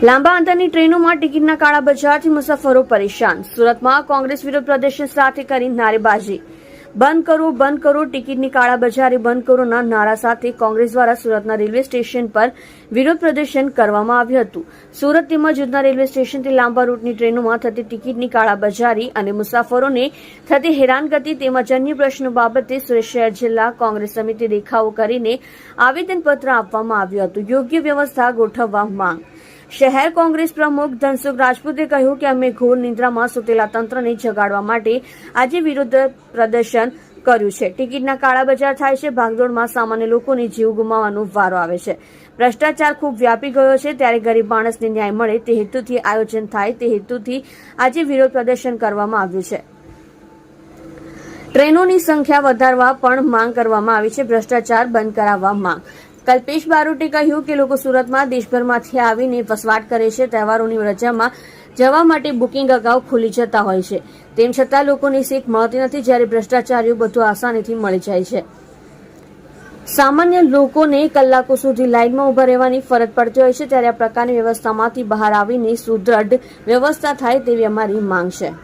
લાંબા અંતરની ટ્રેનોમાં ટિકિટના કાળા બજારથી મુસાફરો પરેશાન. સુરતમાં કોંગ્રેસ વિરોધ પ્રદર્શન સાથે કરી નારેબાજી. બંધ કરો ટિકિટની કાળા બજારી બંધ કરોના નારા સાથે કોંગ્રેસ દ્વારા સુરતના રેલવે સ્ટેશન પર વિરોધ પ્રદર્શન કરવામાં આવ્યું હતું. સુરત તેમજ ઉધના રેલવે સ્ટેશનથી લાંબા રૂટની ટ્રેનોમાં થતી ટિકિટની કાળા બજારી અને મુસાફરોને થતી હેરાનગતિ તેમજ અન્ય પ્રશ્નો બાબતે સુરત શહેર જિલ્લા કોંગ્રેસ સમિતિ દેખાવો કરીને આવેદનપત્ર આપવામાં આવ્યું હતું. યોગ્ય વ્યવસ્થા ગોઠવવા માંગ. શહેર કોંગ્રેસ પ્રમુખ ધનસુખ રાજપૂતે કહ્યું કે અમે ઘોર નિંદ્રામાં સૂતેલા તંત્રને જગાડવા માટે આજે વિરોધ પ્રદર્શન કર્યું છે. ટિકિટના કાળા બજાર થાય છે. ભાગદોડમાં સામાન્ય લોકોને જીવ ગુમાવવાનો વારો આવે છે. ભ્રષ્ટાચાર ખૂબ વ્યાપી ગયો છે. ત્યારે ગરીબ માણસને ન્યાય મળે તે હેતુથી આયોજન થાય તે હેતુથી આજે વિરોધ પ્રદર્શન કરવામાં આવ્યું છે. ટ્રેનોની સંખ્યા વધારવા પણ માંગ કરવામાં આવી છે. ભ્રષ્ટાચાર બંધ કરાવવા માંગ. કલ્પેશ બારોટે કહ્યું કે લોકો સુરતમાં દેશભરમાંથી આવીને વસવાટ કરે છે. તહેવારોની રજામાં જવા માટે બુકિંગ અગાઉ ખુલી જતા હોય છે. તેમ છતાં લોકોની સીટ મળતી નથી. જ્યારે ભ્રષ્ટાચારીઓ બધું આસાનીથી મળી જાય છે. સામાન્ય લોકોને કલાકો સુધી લાઇનમાં ઉભા રહેવાની ફરજ પડતી હોય છે. ત્યારે આ પ્રકારની વ્યવસ્થામાંથી બહાર આવીને સુદ્રઢ વ્યવસ્થા થાય તેવી અમારી માંગ છે.